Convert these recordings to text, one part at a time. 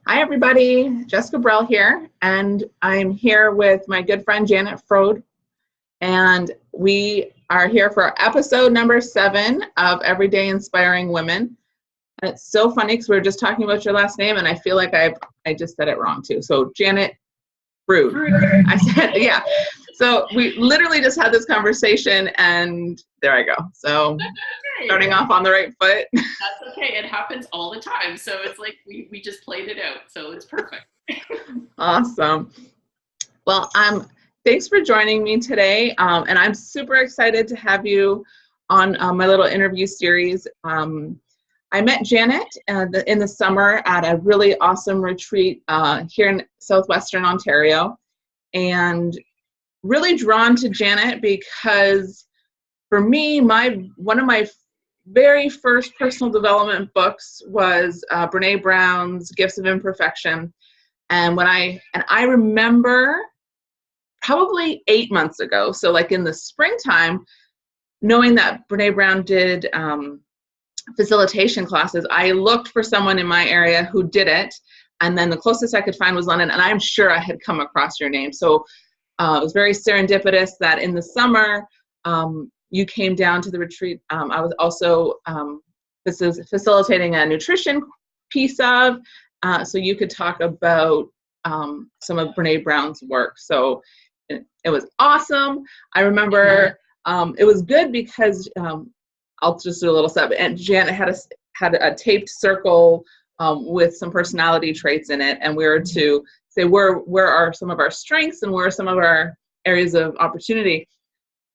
Hi, everybody. Jessica Brell here, and I'm here with my good friend Janet Frode, and we are here for episode number 7 of Everyday Inspiring Women. And it's so funny because we were just talking about your last name, and I feel like I just said it wrong too. So Janet Frode. I said, yeah. So we literally just had this conversation, and there I go. So starting off on the right foot. That's okay. It happens all the time. So it's like we just played it out. So it's perfect. Awesome. Well, thanks for joining me today. And I'm super excited to have you on my little interview series. I met Janet in the summer at a really awesome retreat here in southwestern Ontario, and really drawn to Janet because for me, one of my very first personal development books was Brene Brown's Gifts of Imperfection. And I remember probably 8 months ago, so like in the springtime, knowing that Brene Brown did facilitation classes, I looked for someone in my area who did it. And then the closest I could find was London, and I'm sure I had come across your name. So it was very serendipitous that in the summer, you came down to the retreat. I was also facilitating a nutrition piece of, so you could talk about some of Brene Brown's work. So it was awesome. I remember it was good because I'll just do a little step. And Janet had a taped circle with some personality traits in it, and we were to say where are some of our strengths and where are some of our areas of opportunity.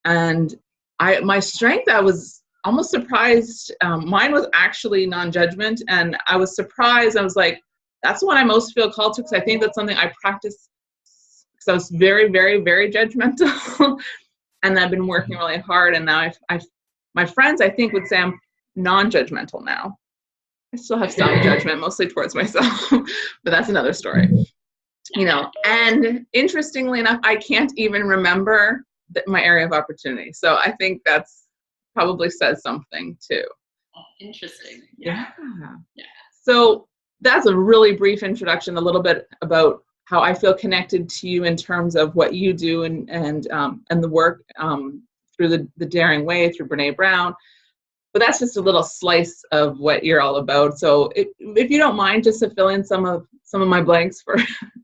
And my strength, I was almost surprised. Mine was actually non-judgment, and I was surprised. I was like, that's the one I most feel called to, because I think that's something I practiced because I was very, very, very judgmental, and I've been working really hard. And now my friends, I think, would say I'm non-judgmental now. I still have some judgment, mostly towards myself, but that's another story. And interestingly enough, I can't even remember my area of opportunity. So I think that's probably says something too. Interesting. Yeah. So that's a really brief introduction, a little bit about how I feel connected to you in terms of what you do and the work through the Daring Way, through Brene Brown. But that's just a little slice of what you're all about. So if you don't mind, just to fill in some of my blanks for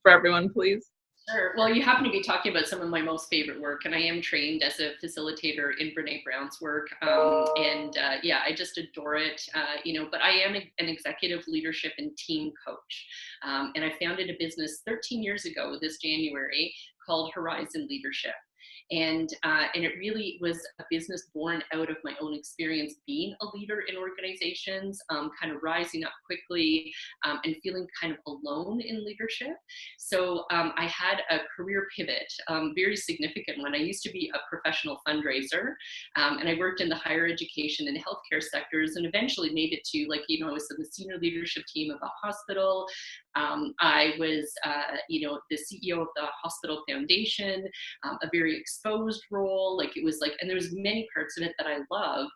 everyone, please. Sure. Well, you happen to be talking about some of my most favorite work, and I am trained as a facilitator in Brene Brown's work. I just adore it. But I am an executive leadership and team coach. And I founded a business 13 years ago this January called Horizon Leadership. And it really was a business born out of my own experience being a leader in organizations, kind of rising up quickly and feeling kind of alone in leadership. So I had a career pivot, very significant one. I used to be a professional fundraiser, and I worked in the higher education and healthcare sectors, and eventually made it to, I was in the senior leadership team of a hospital. I was, the CEO of the hospital foundation, a very exposed role. And there was many parts of it that I loved,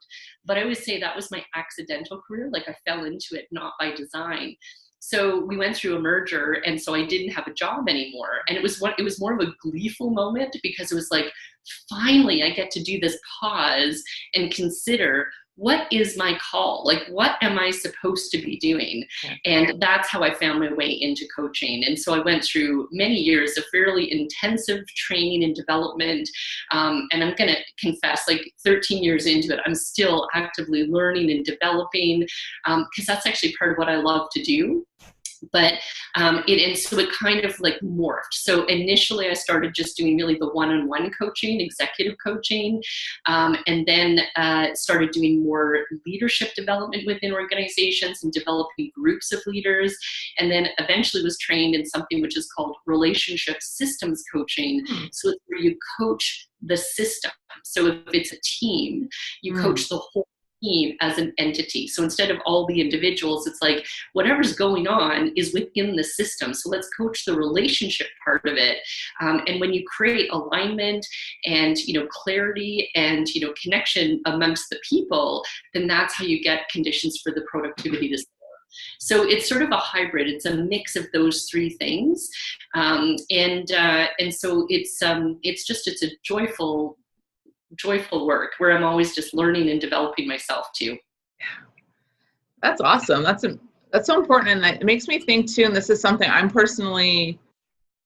but I always say that was my accidental career. I fell into it, not by design. So we went through a merger, and so I didn't have a job anymore. And it was more of a gleeful moment, because it was like, finally, I get to do this pause and consider, what is my call? What am I supposed to be doing? And that's how I found my way into coaching. And so I went through many years of fairly intensive training and development. And I'm going to confess, 13 years into it, I'm still actively learning and developing, because that's actually part of what I love to do. But it kind of morphed. So initially I started just doing really the one-on-one coaching, executive coaching, and then started doing more leadership development within organizations and developing groups of leaders. And then eventually was trained in something which is called relationship systems coaching. So it's where you coach the system. So if it's a team, you coach the whole team as an entity. So instead of all the individuals, it's whatever's going on is within the system. So let's coach the relationship part of it. And when you create alignment and, clarity and, connection amongst the people, then that's how you get conditions for the productivity to So it's sort of a hybrid. It's a mix of those three things, and so it's a joyful work where I'm always just learning and developing myself too. That's awesome. That's so important, and it makes me think too. And this is something I'm personally,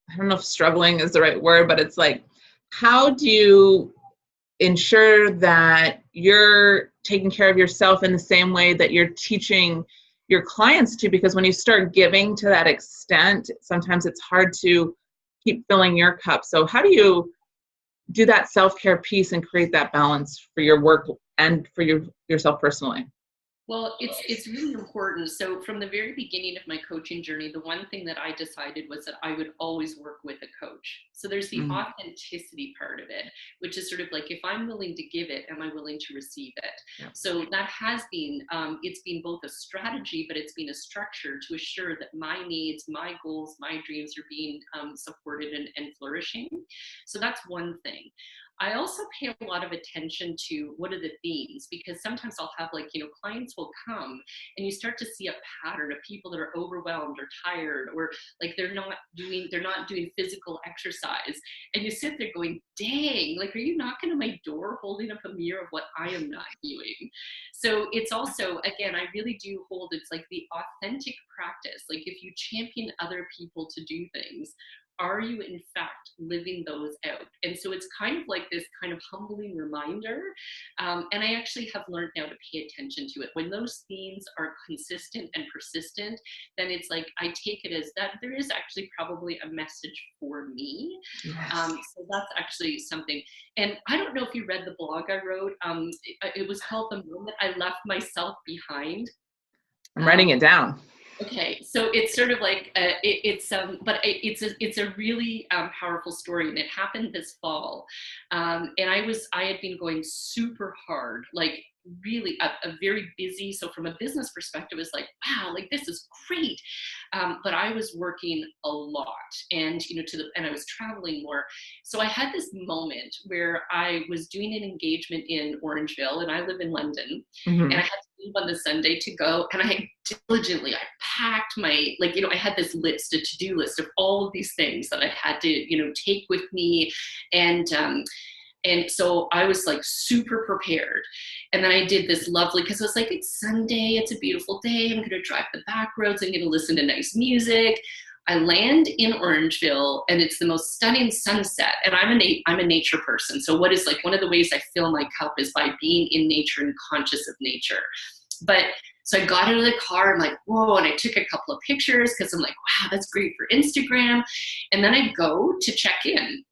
I don't know if struggling is the right word, but it's like, how do you ensure that you're taking care of yourself in the same way that you're teaching your clients to? Because when you start giving to that extent, sometimes it's hard to keep filling your cup. So how do you do that self-care piece and create that balance for your work and for yourself personally? Well, it's really important. So from the very beginning of my coaching journey, the one thing that I decided was that I would always work with a coach. So there's the authenticity part of it, which is sort of like, if I'm willing to give it, am I willing to receive it? Yeah. So that has been, it's been both a strategy, but it's been a structure to assure that my needs, my goals, my dreams are being supported and flourishing. So that's one thing. I also pay a lot of attention to what are the themes, because sometimes I'll have clients will come and you start to see a pattern of people that are overwhelmed or tired, or like they're not doing physical exercise. And you sit there going, dang, like, are you knocking on my door holding up a mirror of what I am not doing? So it's also, again, I really do hold, it's like the authentic practice. Like, if you champion other people to do things, are you in fact living those out? And so it's kind of like this kind of humbling reminder. And I actually have learned now to pay attention to it. When those themes are consistent and persistent, then it's like I take it as that there is actually probably a message for me. Yes. So that's actually something. And I don't know if you read the blog I wrote. It was called The Moment I Left Myself Behind. I'm writing it down. Okay, so it's sort of like it's a really powerful story, and it happened this fall, and I had been going super hard, like really a very busy. So from a business perspective, it's like, wow, like this is great, but I was working a lot, and and I was traveling more. So I had this moment where I was doing an engagement in Orangeville, and I live in London, and I had to leave on the Sunday to go, and I packed my, I had this list, a to-do list of all of these things that I had to, take with me. And so I was like super prepared. And then I did this lovely, because it was like, it's Sunday, it's a beautiful day, I'm going to drive the back roads, I'm going to listen to nice music. I land in Orangeville, and it's the most stunning sunset. And I'm a nature person. So what is like one of the ways I fill my cup is by being in nature and conscious of nature. But so I got out of the car, I'm like, whoa, and I took a couple of pictures because I'm like, wow, that's great for Instagram. And then I go to check in,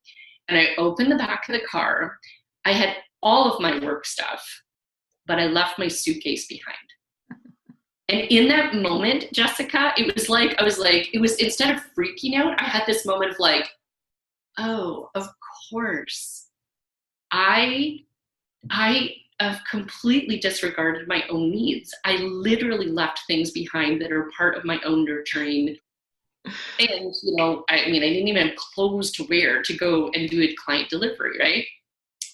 and I open the back of the car. I had all of my work stuff, but I left my suitcase behind. And in that moment, Jessica, it was instead of freaking out, I had this moment of like, oh, of course, I have completely disregarded my own needs. I literally left things behind that are part of my own nurturing. And, I didn't even have clothes to wear to go and do a client delivery, right?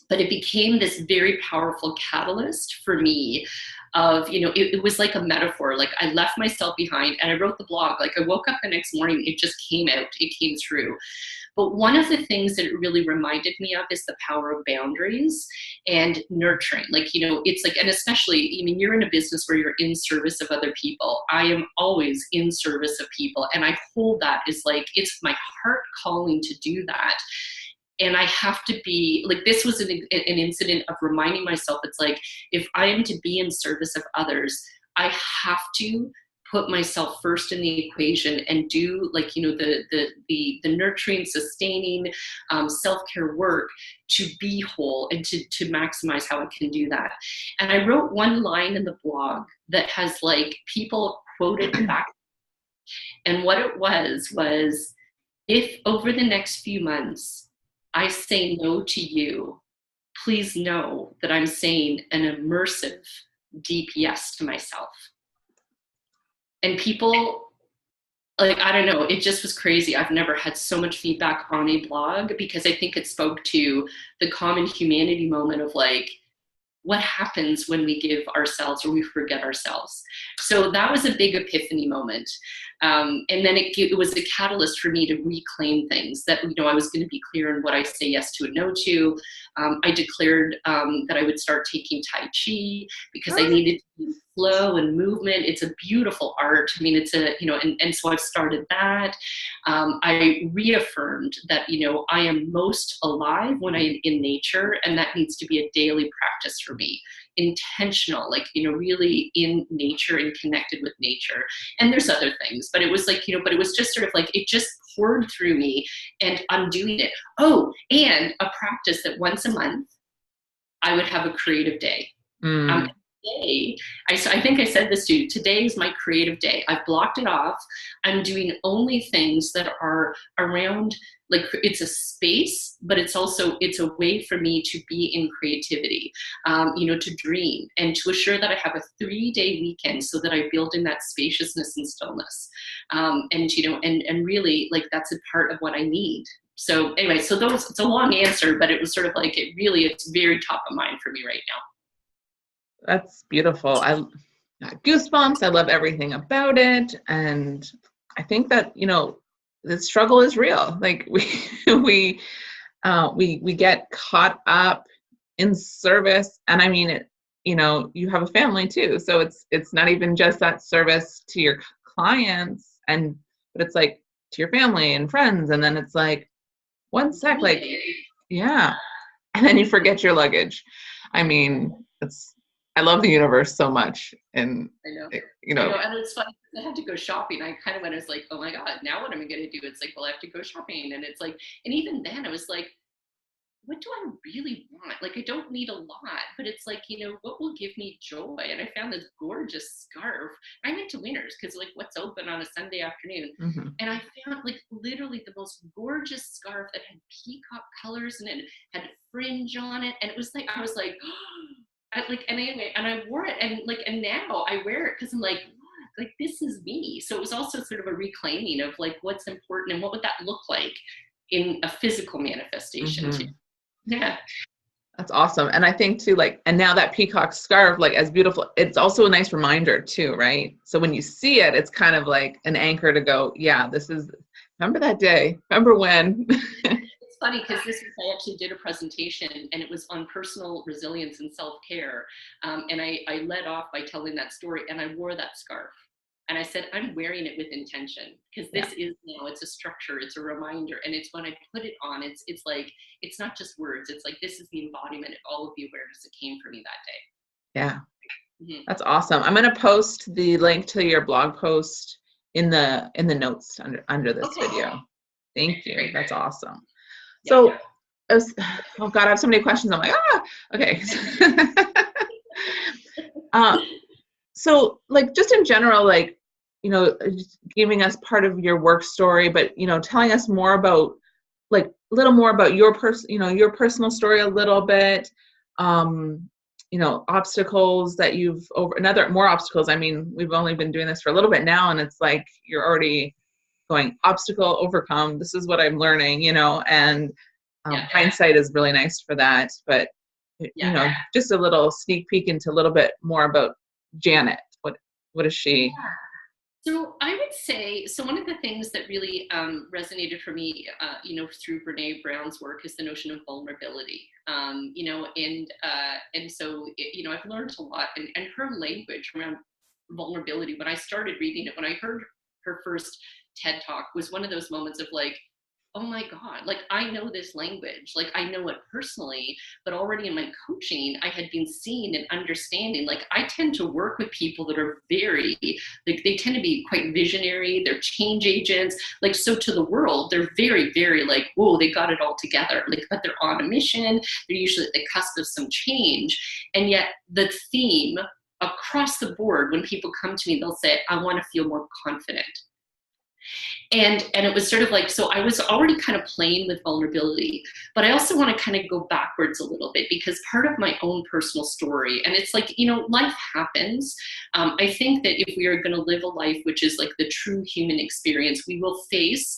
But it became this very powerful catalyst for me of, it was like a metaphor. Like, I left myself behind, and I wrote the blog. Like, I woke up the next morning, it just came out, it came through. But one of the things that it really reminded me of is the power of boundaries and nurturing. Like, it's like, and especially, you're in a business where you're in service of other people. I am always in service of people. And I hold that as like, it's my heart calling to do that. And I have to be like, this was an incident of reminding myself, it's like, if I am to be in service of others, I have to put myself first in the equation and do the nurturing, sustaining, self-care work to be whole and to maximize how I can do that. And I wrote one line in the blog that has like people quoted back. And what it was, if over the next few months I say no to you, please know that I'm saying an immersive, deep yes to myself. And people, like, I don't know, it just was crazy. I've never had so much feedback on a blog, because I think it spoke to the common humanity moment of like, what happens when we give ourselves or we forget ourselves. So that was a big epiphany moment. And then it was a catalyst for me to reclaim things that, I was going to be clear in what I say yes to and no to. I declared that I would start taking Tai Chi because I needed flow and movement. It's a beautiful art. I mean, it's and so I've started that. I reaffirmed that, I am most alive when I'm in nature, and that needs to be a daily practice for me. Intentional, really in nature and connected with nature. And there's other things, but it was but it was just sort of it just poured through me, and I'm doing it. Oh, and a practice that once a month I would have a creative day. Today, I think I said this to you, today is my creative day. I've blocked it off. I'm doing only things that are around, it's a space, but it's a way for me to be in creativity, to dream, and to assure that I have a 3-day weekend so that I build in that spaciousness and stillness. And really, that's a part of what I need. So anyway, it's a long answer, but it was sort of it's very top of mind for me right now. That's beautiful. I got goosebumps. I love everything about it. And I think that, the struggle is real. We get caught up in service. And I mean, you have a family too. So it's not even just that service to your clients, but it's to your family and friends. And then it's one sec, yeah. And then you forget your luggage. I mean, I love the universe so much. And, I know. And it's funny, I had to go shopping. I kind of went, I was oh my God, now what am I going to do? It's well, I have to go shopping. And it's and even then I was what do I really want? I don't need a lot, but it's what will give me joy? And I found this gorgeous scarf. I'm into Winners because what's open on a Sunday afternoon. Mm-hmm. And I found literally the most gorgeous scarf that had peacock colors and it had fringe on it. And it was I was and I wore it and now I wear it because I'm this is me. So it was also sort of a reclaiming of what's important and what would that look like in a physical manifestation. Mm-hmm. Too. Yeah. That's awesome. And I think too, and now that peacock scarf, as beautiful, it's also a nice reminder too, right? So when you see it, it's kind of an anchor to go, yeah, remember that day, remember when. Funny because this week I actually did a presentation and it was on personal resilience and self-care. And I led off by telling that story and I wore that scarf. And I said, I'm wearing it with intention because this is it's a structure, it's a reminder. And it's when I put it on, it's not just words. It's this is the embodiment of all of the awareness that came for me that day. Yeah. Mm-hmm. That's awesome. I'm going to post the link to your blog post in the notes under this video. Thank you. Great. That's awesome. So, oh God, I have so many questions. I'm okay. So just in general, giving us part of your work story, but, telling us more about, a little more about your your personal story a little bit, obstacles that you've more obstacles. I mean, we've only been doing this for a little bit now and it's you're already going obstacle overcome. This is what I'm learning, and hindsight is really nice for that. But, just a little sneak peek into a little bit more about Janet. What is she? Yeah. So I would say, one of the things that really resonated for me, through Brene Brown's work is the notion of vulnerability, and so, I've learned a lot and her language around vulnerability. When I started reading it, when I heard her first TED Talk was one of those moments of oh my God, I know this language, I know it personally, but already in my coaching, I had been seeing and understanding, I tend to work with people that are very, they tend to be quite visionary, they're change agents, so to the world, they're very, very whoa, they got it all together, but they're on a mission, they're usually at the cusp of some change. And yet the theme across the board, when people come to me, they'll say, I want to feel more confident. And it was sort of so I was already kind of playing with vulnerability, but I also want to kind of go backwards a little bit because part of my own personal story, and it's life happens. I think that if we are going to live a life which is the true human experience, we will face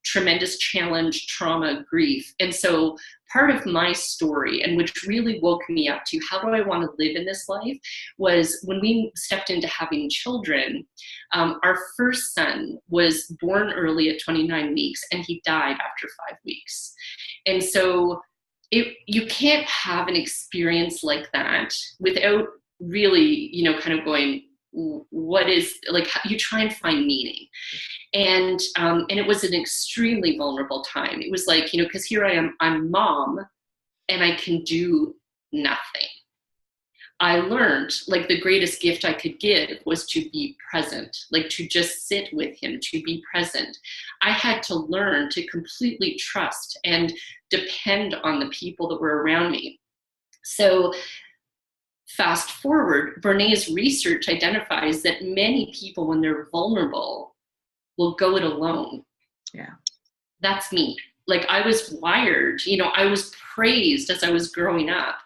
tremendous challenge, trauma, grief. And so part of my story, and which really woke me up to how do I want to live in this life, was when we stepped into having children. Our first son was born early at 29 weeks, and he died after 5 weeks. And so you can't have an experience like that without really, kind of going, what is, like, you try and find meaning. And it was an extremely vulnerable time. It was like, because here I am, I'm mom, and I can do nothing. I learned, like, the greatest gift I could give was to be present, like to just sit with him, to be present. I had to learn to completely trust and depend on the people that were around me. So fast forward, Brené's research identifies that many people, when they're vulnerable, will go it alone. Yeah. That's me. Like, I was wired, I was praised as I was growing up.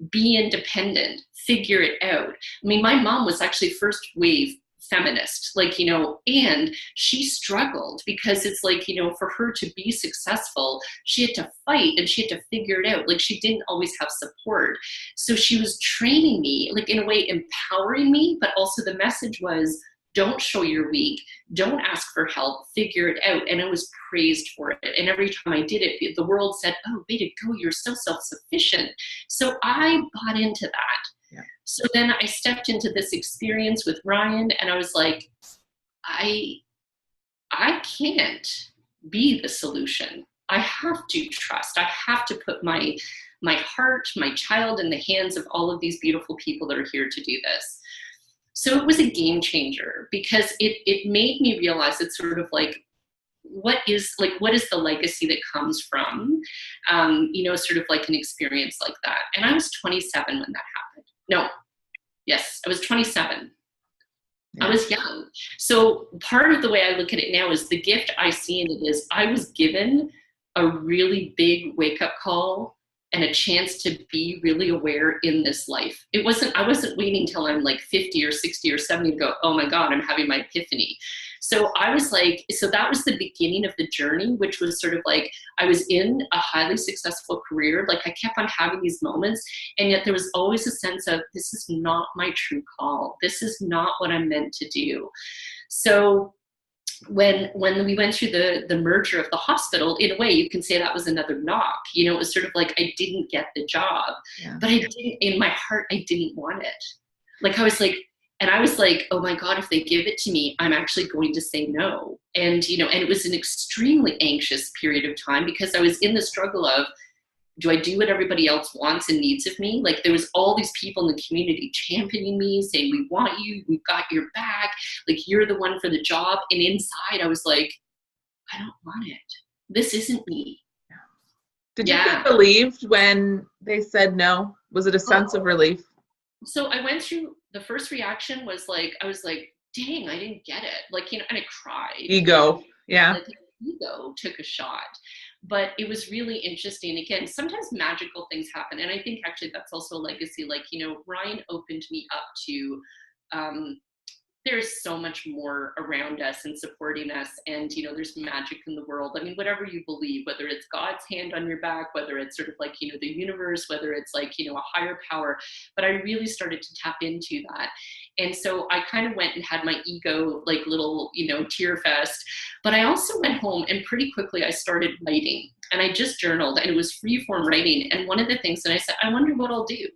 Be independent, figure it out. I mean, my mom was actually first wave feminist, and she struggled because it's like, for her to be successful, she had to fight and she had to figure it out. Like, she didn't always have support. So she was training me, like, in a way, empowering me, but also the message was, don't show you're weak. Don't ask for help. Figure it out. And I was praised for it. And every time I did it, the world said, oh, way to go. You're so self-sufficient. So I bought into that. Yeah. So then I stepped into this experience with Ryan, and I was like, I can't be the solution. I have to trust. I have to put my heart, my child in the hands of all of these beautiful people that are here to do this. So it was a game changer because it made me realize it's sort of like, what is the legacy that comes from, sort of like an experience like that. And I was 27 when that happened. No, yes, I was 27. Yeah. I was young. So part of the way I look at it now is the gift I see in it is I was given a really big wake-up call and a chance to be really aware in this life. I wasn't waiting till I'm like 50 or 60 or 70 to go, oh my God, I'm having my epiphany. So I was like, so that was the beginning of the journey, which was sort of like, I was in a highly successful career. Like, I kept on having these moments, and yet there was always a sense of, this is not my true call. This is not what I'm meant to do. So when we went through the merger of the hospital, in a way, you can say that was another knock. It was sort of like, I didn't get the job, but I didn't, in my heart, I didn't want it. Like, I was like, oh my God, if they give it to me, I'm actually going to say no. And, and it was an extremely anxious period of time because I was in the struggle of, do I do what everybody else wants and needs of me? Like, there was all these people in the community championing me, saying, we want you, we've got your back, like, you're the one for the job. And inside I was like, I don't want it. This isn't me. Did you feel relieved when they said no? Was it a sense of relief? So I went through, the first reaction was like, I was like, dang, I didn't get it. Like, and I cried. Ego. Yeah. Like, ego took a shot. But it was really interesting. Again, sometimes magical things happen. And I think actually that's also a legacy. Like, Ryan opened me up to, there's so much more around us and supporting us. And, there's magic in the world. I mean, whatever you believe, whether it's God's hand on your back, whether it's sort of like, the universe, whether it's like, a higher power. But I really started to tap into that. And so I kind of went and had my ego, like, little, tear fest. But I also went home and pretty quickly I started writing. And I just journaled, and it was free form writing. And one of the things that I said, I wonder what I'll do.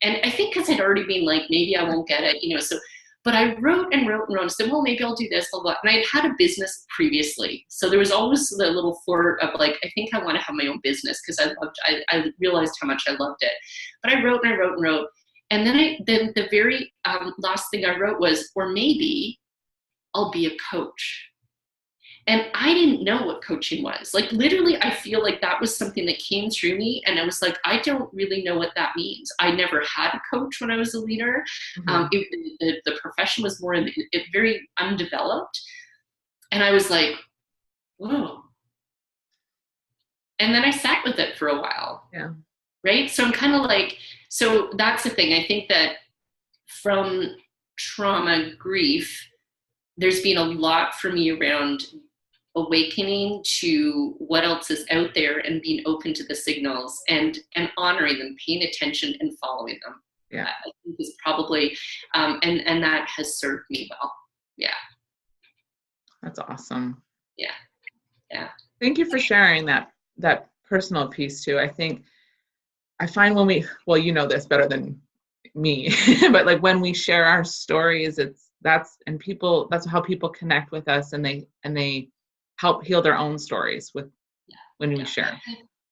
And I think because I'd already been like, maybe I won't get it, so. But I wrote and wrote and wrote and said, well, maybe I'll do this, blah, blah. And I had a business previously. So there was always the little flirt of like, I think I want to have my own business because I realized how much I loved it. But I wrote and I wrote and wrote. And then the very last thing I wrote was, or maybe I'll be a coach. And I didn't know what coaching was. Like, literally, I feel like that was something that came through me. And I was like, I don't really know what that means. I never had a coach when I was a leader. Mm-hmm. The profession was more very undeveloped. And I was like, whoa. And then I sat with it for a while. Yeah. Right? So I'm kind of like, so that's the thing. I think that from trauma, grief, there's been a lot for me around awakening to what else is out there and being open to the signals and honoring them, paying attention and following them. Yeah. I think is probably, and that has served me well. Yeah. That's awesome. Yeah. Yeah. Thank you for sharing that personal piece too. I find when well, you know this better than me, but like when we share our stories, that's how people connect with us, and they help heal their own stories when we share.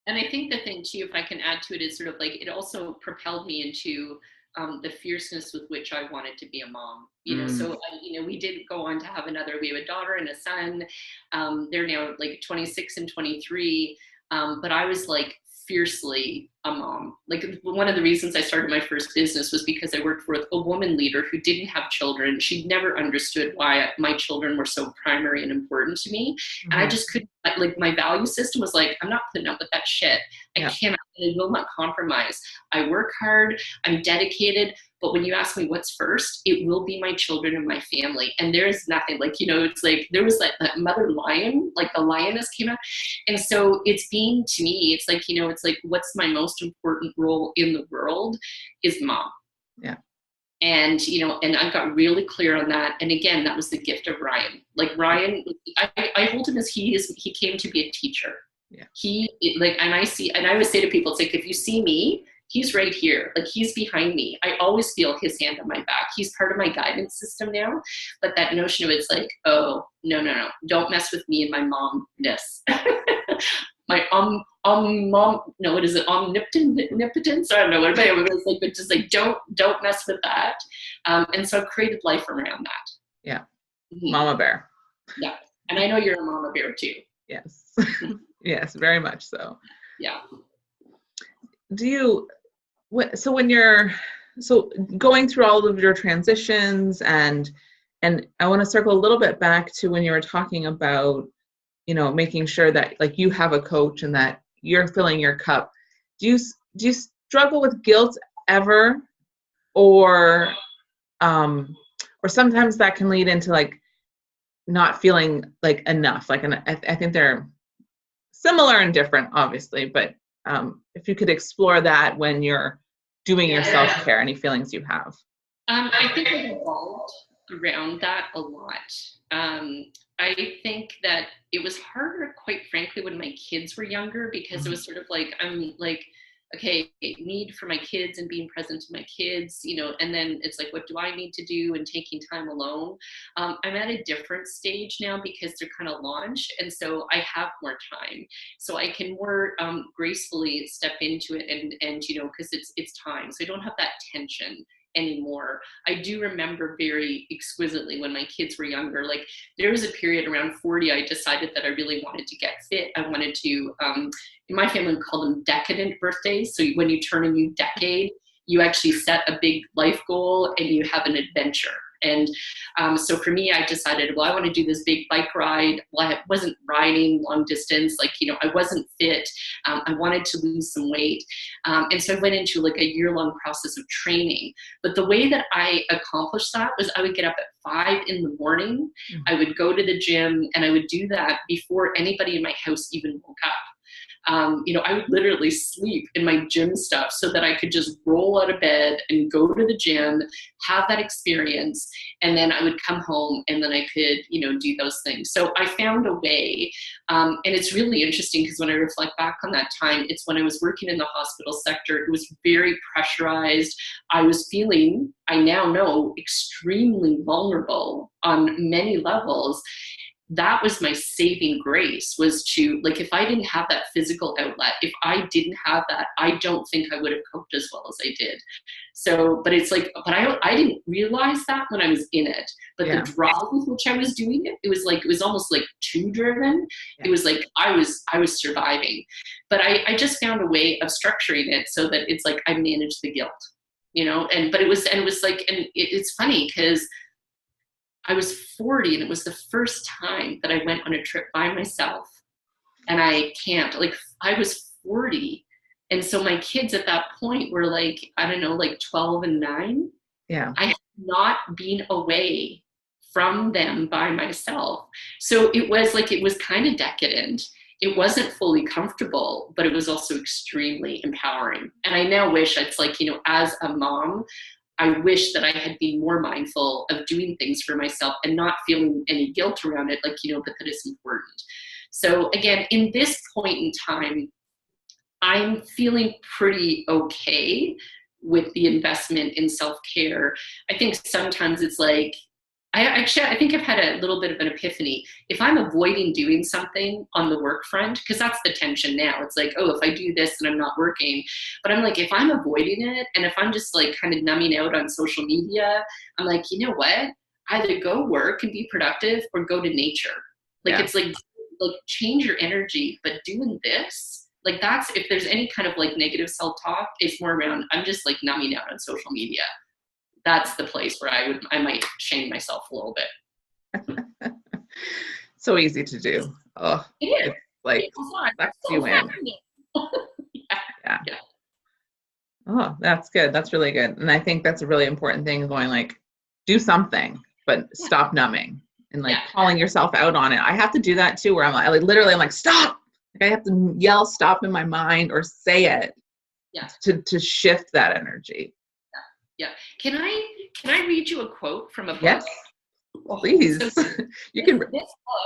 And I think the thing too, if I can add to it, is sort of like it also propelled me into the fierceness with which I wanted to be a mom. So we did go on to have we have a daughter and a son. They're now like 26 and 23. But I was like fiercely a mom. Like one of the reasons I started my first business was because I worked for a woman leader who didn't have children. She'd never understood why my children were so primary and important to me. And I just couldn't, like my value system was like, I'm not putting up with that shit. I will not compromise. I work hard, I'm dedicated, but when you ask me what's first, it will be my children and my family. And there is nothing like, it's like, there was like that mother lion, like the lioness came out. And so it's being, to me, it's like, it's like, what's my most important role in the world is mom. Yeah. And, and I got really clear on that. And again, that was the gift of Ryan. Like Ryan, I hold him as he came to be a teacher. Yeah. And I always say to people, it's like, if you see me, he's right here. Like he's behind me. I always feel his hand on my back. He's part of my guidance system now. But that notion of it's like, oh, no. Don't mess with me and my momness. My mom, no, what is it? Omnipotence? I don't know what it was like, but just like, don't mess with that. And so I've created life around that. Yeah. Mm-hmm. Mama bear. Yeah. And I know you're a mama bear too. Yes. Yes, very much so. Yeah. When you're going through all of your transitions and I want to circle a little bit back to when you were talking about, making sure that like you have a coach and that you're filling your cup. Do you struggle with guilt ever, or sometimes that can lead into like not feeling like enough? Like, and I think they're similar and different, obviously, but if you could explore that when you're doing your self-care, any feelings you have. I think I've evolved around that a lot. I think that it was harder, quite frankly, when my kids were younger, because it was sort of like, I'm like, okay, need for my kids and being present to my kids, and then it's like, what do I need to do, and taking time alone. I'm at a different stage now because they're kind of launched. And so I have more time. So I can more gracefully step into it and because it's time. So I don't have that tension anymore. I do remember very exquisitely when my kids were younger, like there was a period around 40, I decided that I really wanted to get fit. I wanted to, in my family, we call them decadent birthdays. So when you turn a new decade, you actually set a big life goal and you have an adventure. And so for me, I decided, well, I want to do this big bike ride. Well, I wasn't riding long distance. Like, I wasn't fit. I wanted to lose some weight. And so I went into like a year-long process of training. But the way that I accomplished that was I would get up at 5 a.m. I would go to the gym, and I would do that before anybody in my house even woke up. I would literally sleep in my gym stuff so that I could just roll out of bed and go to the gym, have that experience, and then I would come home and then I could, do those things. So I found a way, and it's really interesting because when I reflect back on that time, it's when I was working in the hospital sector. It was very pressurized. I was feeling, I now know, extremely vulnerable on many levels. That was my saving grace, was to, like, if I didn't have that physical outlet, if I didn't have that, I don't think I would have coped as well as I did. So, but it's like, but I didn't realize that when I was in it, but the drive with which I was doing it, it was almost like too driven. It was like, I was surviving, but I just found a way of structuring it so that it's like, I managed the guilt, but it was like, and it's funny because I was 40 and it was the first time that I went on a trip by myself, and I camped. Like, I was 40. And so my kids at that point were like, I don't know, like 12 and 9. Yeah. I had not been away from them by myself. So it was kind of decadent. It wasn't fully comfortable, but it was also extremely empowering. And I now wish it's like, as a mom, I wish that I had been more mindful of doing things for myself and not feeling any guilt around it, but that it's important. So again, in this point in time, I'm feeling pretty okay with the investment in self-care. I think sometimes it's like, I think I've had a little bit of an epiphany. If I'm avoiding doing something on the work front, because that's the tension now. It's like, oh, if I do this and I'm not working. But I'm like, if I'm avoiding it and if I'm just like kind of numbing out on social media, I'm like, you know what? Either go work and be productive or go to nature. Like, it's like change your energy, but doing this, like that's, if there's any kind of like negative self-talk, it's more around, I'm just like numbing out on social media. That's the place where I might shame myself a little bit. So easy to do. Oh, it is. It's like sucks you in. Yeah. Oh, that's good. That's really good. And I think that's a really important thing, going like, do something, but stop numbing and like calling yourself out on it. I have to do that too, where I'm like, stop. Like I have to yell stop in my mind or say it to shift that energy. Yeah. Can I read you a quote from a book? Yes, please. So, you can.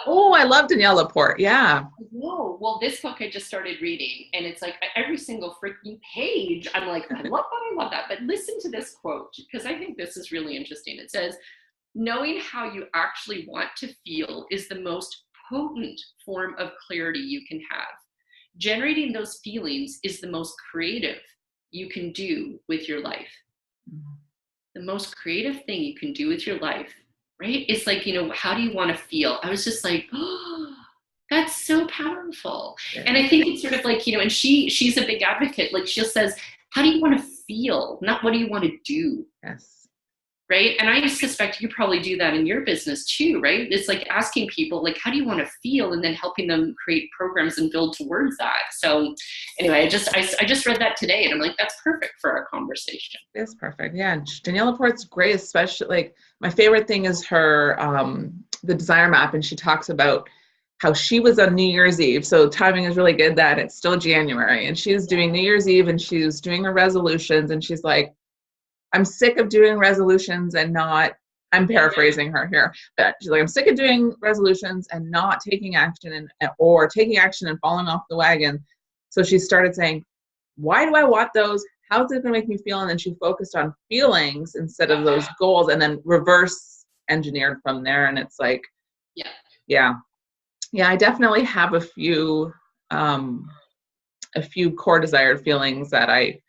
Oh, I love Danielle Laporte. Yeah. No, well, this book I just started reading, and it's like every single freaking page, I'm like, I love that. But listen to this quote, because I think this is really interesting. It says, knowing how you actually want to feel is the most potent form of clarity you can have. Generating those feelings is the most creative you can do with your life. The most creative thing you can do with your life, right? It's like, how do you want to feel? I was just like, oh, that's so powerful. Yeah. And I think it's sort of like, and she's a big advocate. Like she says, how do you want to feel? Not what do you want to do? Yes. Right. And I suspect you probably do that in your business too, right? It's like asking people, like, how do you want to feel? And then helping them create programs and build towards that. So anyway, I just read that today and I'm like, that's perfect for our conversation. It's perfect. Yeah. Danielle Laporte's great, especially like my favorite thing is her, the desire map. And she talks about how she was on New Year's Eve. So timing is really good that it's still January and she was doing New Year's Eve and she was doing her resolutions. And she's like, I'm sick of doing resolutions and not, I'm paraphrasing her here, but she's like, I'm sick of doing resolutions and not taking action or taking action and falling off the wagon. So she started saying, why do I want those? How's it going to make me feel? And then she focused on feelings instead of those goals and then reverse engineered from there. And it's like, yeah, I definitely have a few core desired feelings that I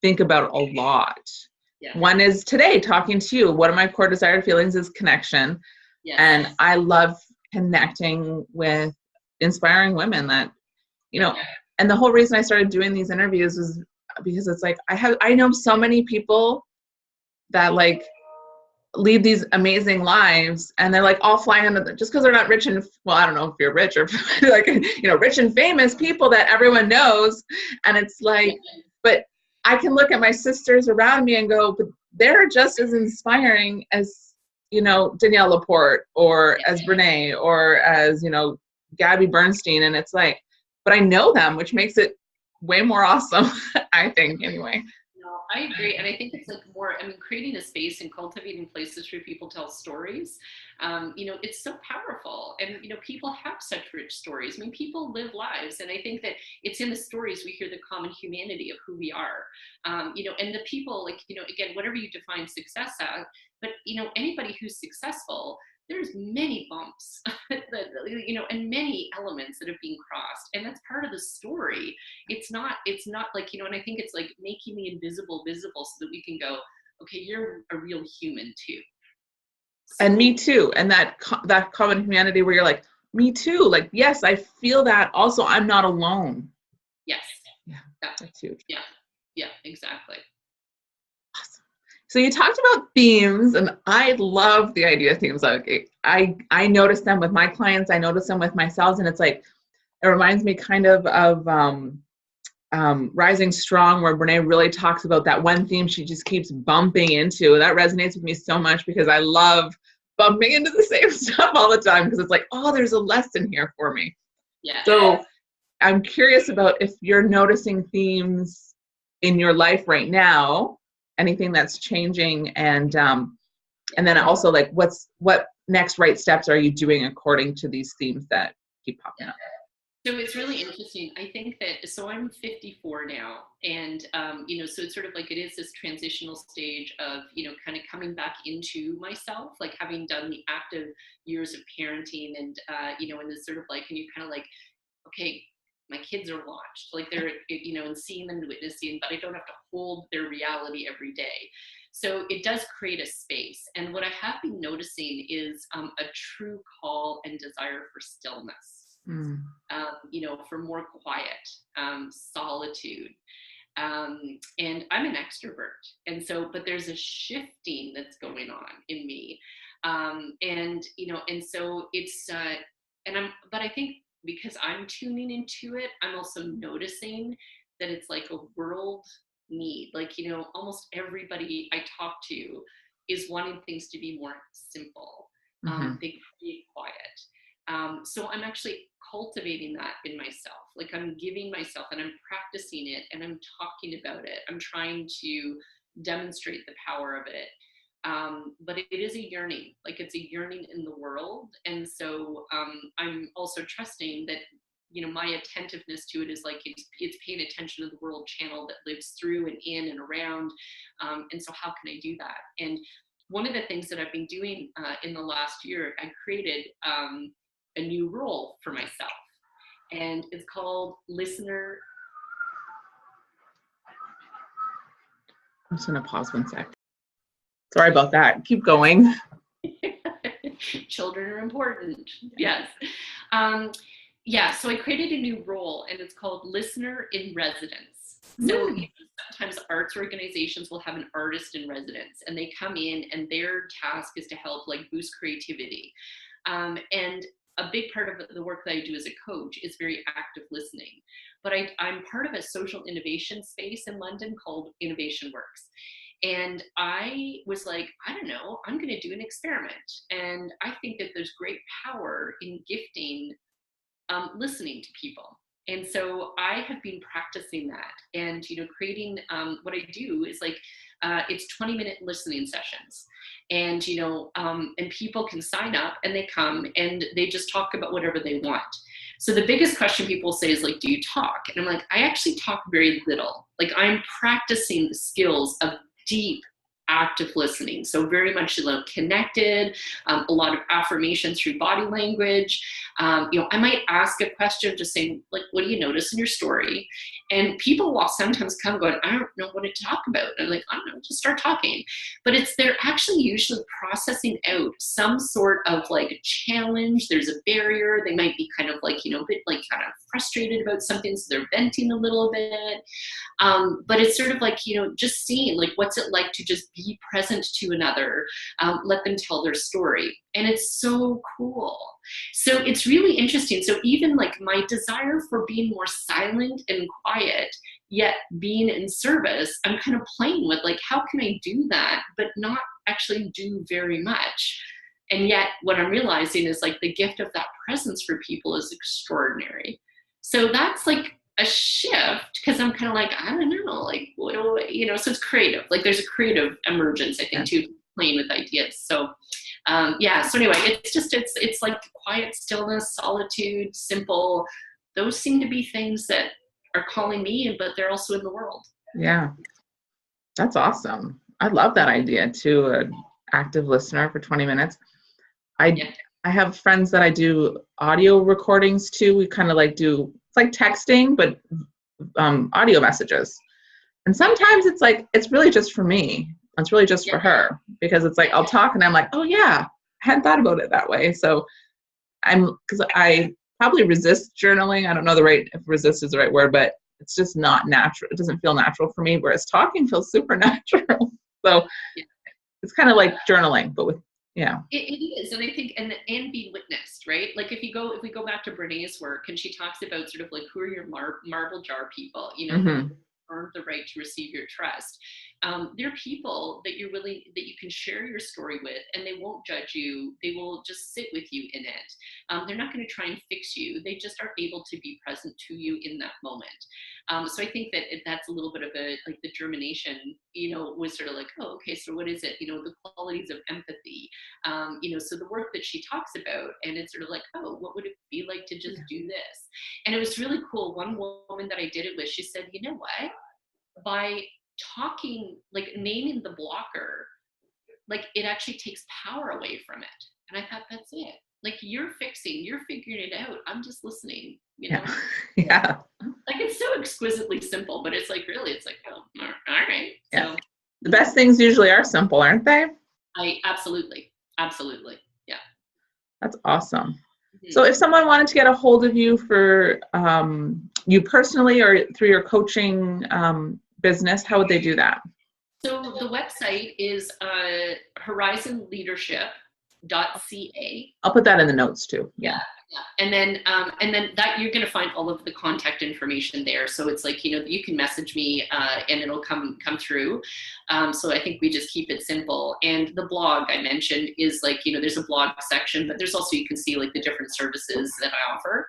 think about a lot. Yeah. One is today talking to you. One of my core desired feelings is connection. Yes. And I love connecting with inspiring women that, and the whole reason I started doing these interviews is because it's like, I know so many people that like lead these amazing lives and they're like all flying under just because they're not rich and, well, I don't know if you're rich or like, rich and famous people that everyone knows. And it's like, but I can look at my sisters around me and go, but they're just as inspiring as, Danielle Laporte or as Brene or as, Gabby Bernstein. And it's like, but I know them, which makes it way more awesome, I think, anyway. No, I agree. And I think it's like more, creating a space and cultivating places where people tell stories, it's so powerful. And, people have such rich stories. People live lives. And I think that it's in the stories we hear the common humanity of who we are, and the people, like, again, whatever you define success as, but, anybody who's successful, there's many bumps, and many elements that have been crossed. And that's part of the story. It's not like, and I think it's like making the invisible visible so that we can go, okay, you're a real human too. So, and me too. And that common humanity where you're like, me too. Like, yes, I feel that. Also, I'm not alone. Yes. Yeah. That's huge. Yeah, exactly. Awesome. So you talked about themes, and I love the idea of themes. Like, I notice them with my clients. I notice them with myself, and it's like, it reminds me kind of Rising Strong, where Brene really talks about that one theme she just keeps bumping into. That resonates with me so much because I love bumping into the same stuff all the time because it's like, oh, there's a lesson here for me. Yeah. So I'm curious about if you're noticing themes in your life right now, anything that's changing, and then also like what next right steps are you doing according to these themes that keep popping up? So it's really interesting. I think that, so I'm 54 now, and, so it's sort of like, it is this transitional stage of, kind of coming back into myself, like having done the active years of parenting and, and it's sort of like, and you kind of like, okay, my kids are launched, like they're, and seeing them and witnessing, but I don't have to hold their reality every day. So it does create a space. And what I have been noticing is a true call and desire for stillness. For more quiet, solitude. And I'm an extrovert. And so, but there's a shifting that's going on in me. And so it's, but I think because I'm tuning into it, I'm also noticing that it's like a world need. Like, almost everybody I talk to is wanting things to be more simple. They create quiet. So I'm actually cultivating that in myself. Like I'm giving myself and I'm practicing it and I'm talking about it. I'm trying to demonstrate the power of it. But it is a yearning, like it's a yearning in the world. And so I'm also trusting that, my attentiveness to it is like, it's paying attention to the world channel that lives through and in and around. And so how can I do that? And one of the things that I've been doing in the last year, I created a new role for myself, and it's called listener. I'm just going to pause 1 sec. Sorry about that. Keep going. Children are important. Yes. So I created a new role, and it's called listener in residence. So sometimes arts organizations will have an artist in residence, and they come in and their task is to help like boost creativity. And a big part of the work that I do as a coach is very active listening. But I'm part of a social innovation space in London called Innovation Works. And I was like, I don't know, I'm going to do an experiment. And I think that there's great power in gifting listening to people. And so I have been practicing that and, creating what I do is like, it's 20-minute listening sessions. And, and people can sign up and they come and they just talk about whatever they want. So the biggest question people say is like, do you talk? And I'm like, I actually talk very little. Like I'm practicing the skills of deep active listening. So very much connected, a lot of affirmation through body language. I might ask a question just saying, like, what do you notice in your story? And people will sometimes come going, I don't know what to talk about. And I'm like, I don't know, just start talking. But they're actually usually processing out some sort of like a challenge. There's a barrier. They might be kind of like, a bit like kind of frustrated about something. So they're venting a little bit. But it's sort of like, just seeing like, what's it like to just be present to another, let them tell their story. And it's so cool. So it's really interesting. So even like my desire for being more silent and quiet, yet being in service, I'm kind of playing with like, how can I do that, but not actually do very much? And yet what I'm realizing is like the gift of that presence for people is extraordinary. So that's like a shift because I'm kind of like, I don't know, like, what do I, so it's creative. Like there's a creative emergence, I think, too, playing with ideas. So so anyway, it's like quiet, stillness, solitude, simple. Those seem to be things that are calling me, but they're also in the world. Yeah, that's awesome. I love that idea too. An active listener for 20 minutes. I have friends that I do audio recordings too. We kind of like it's like texting, but audio messages. And sometimes it's like, it's really just for me. It's really just for her, because it's like, I'll talk and I'm like, oh yeah, I hadn't thought about it that way. So because I probably resist journaling. I don't know if resist is the right word, but it's just not natural. It doesn't feel natural for me, whereas talking feels super natural. So it's kind of like journaling, but with, It is. And I think, and being witnessed, right? Like if we go back to Brené's work, and she talks about sort of like, who are your marble jar people, earned the right to receive your trust. They're people that that you can share your story with, and they won't judge you. They will just sit with you in it. They're not going to try and fix you. They just are able to be present to you in that moment. So I think that that's a little bit of like the germination, was sort of like, oh, okay, so what is it? The qualities of empathy. So the work that she talks about, and it's sort of like, oh, what would it be like to just do this? And it was really cool. One woman that I did it with, she said, you know what? By talking, like naming the blocker, like it actually takes power away from it. And I thought, that's it. Like you're figuring it out. I'm just listening, Yeah. Yeah. Like it's so exquisitely simple, but it's like, really, it's like, oh, all right. Yeah. So the best things usually are simple, aren't they? Absolutely. Yeah. That's awesome. Mm-hmm. So if someone wanted to get a hold of you for you personally or through your coaching business, how would they do that? So the website is horizonleadership.ca. I'll put that in the notes too. Yeah. And then that you're going to find all of the contact information there. So it's like, you can message me and it'll come through. So I think we just keep it simple. And the blog I mentioned is like, there's a blog section, but there's also, you can see like the different services that I offer.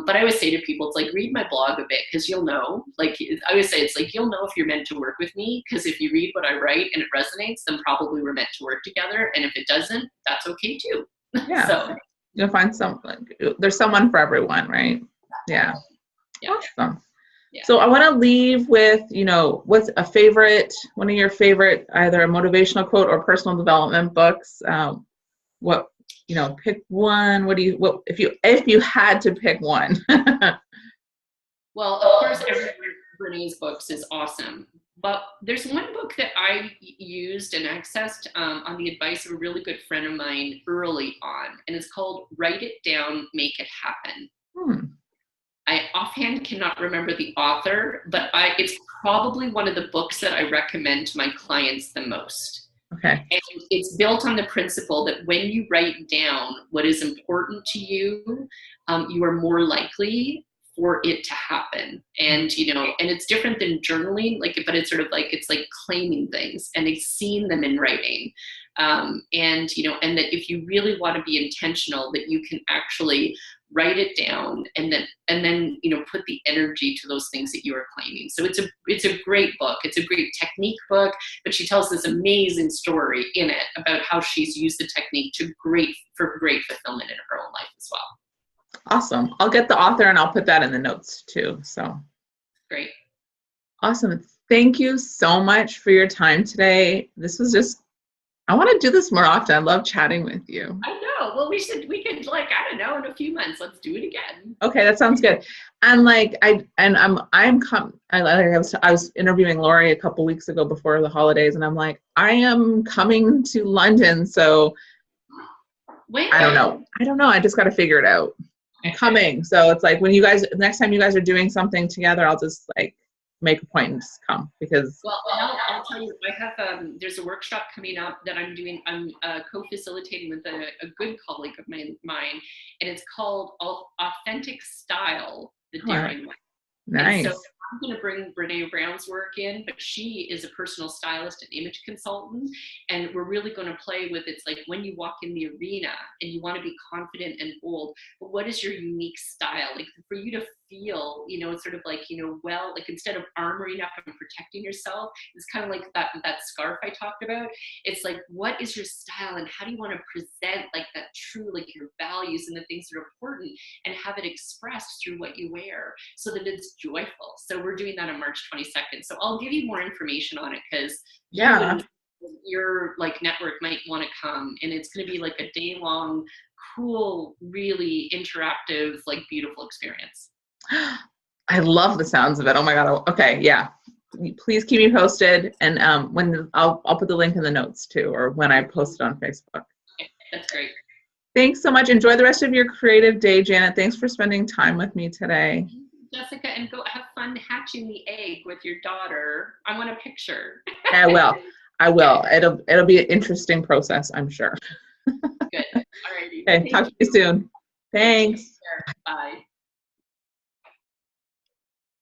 But I always say to people, it's like, read my blog a bit, because you'll know, like I always say, it's like, you'll know if you're meant to work with me, because if you read what I write and it resonates, then probably we're meant to work together. And if it doesn't, that's okay too. Yeah. So you'll find there's someone for everyone, right? Yeah. Awesome. Yeah. So I want to leave with, what's one of your favorite, either a motivational quote or personal development books. Pick one. If you had to pick one? Well, of course, every Brené's books is awesome. But there's one book that I used and accessed on the advice of a really good friend of mine early on, and it's called Write It Down, Make It Happen. I offhand cannot remember the author, but it's probably one of the books that I recommend to my clients the most. Okay. And it's built on the principle that when you write down what is important to you, you are more likely for it to happen. And, and it's different than journaling, but it's sort of like, it's like claiming things and seeing them in writing. And that if you really want to be intentional, that you can actually write it down and then put the energy to those things that you are claiming. So it's a great book. It's a great technique book, but she tells this amazing story in it about how she's used the technique for great fulfillment in her own life as well. Awesome. I'll get the author and I'll put that in the notes too. So great. Awesome. Thank you so much for your time today. This was I want to do this more often. I love chatting with you. I know. Well, we could in a few months, let's do it again. Okay. That sounds good. And I was interviewing Lori a couple weeks ago before the holidays, and I'm like, I am coming to London. So I don't know. I just got to figure it out. I'm coming. So it's like next time you guys are doing something together, I'll just make a point and just come, because. Well, I'll tell you, I have, there's a workshop coming up that I'm doing. I'm co-facilitating with a good colleague of mine, and it's called Authentic Style, the Daring Way. Nice. And so I'm going to bring Brené Brown's work in, but she is a personal stylist and image consultant. And we're really going to play with, it's like when you walk in the arena and you want to be confident and bold, but what is your unique style? Like for you to feel, it's sort of like, well, like instead of armoring up and protecting yourself, it's kind of like that scarf I talked about. It's like, what is your style and how do you want to present like that true, like your values and the things that are important, and have it expressed through what you wear so that it's joyful. So we're doing that on March 22nd. So I'll give you more information on it, because your network might want to come, and it's going to be like a day-long, cool, really interactive, beautiful experience. I love the sounds of it. Oh my God. Okay. Yeah. Please keep me posted. And when I'll put the link in the notes too, or when I post it on Facebook. Okay, that's great. Thanks so much. Enjoy the rest of your creative day, Janet. Thanks for spending time with me today. Jessica, and go have fun hatching the egg with your daughter. I want a picture. I will. It'll be an interesting process, I'm sure. Good. All righty. Okay. Talk to you soon. Thanks. Bye.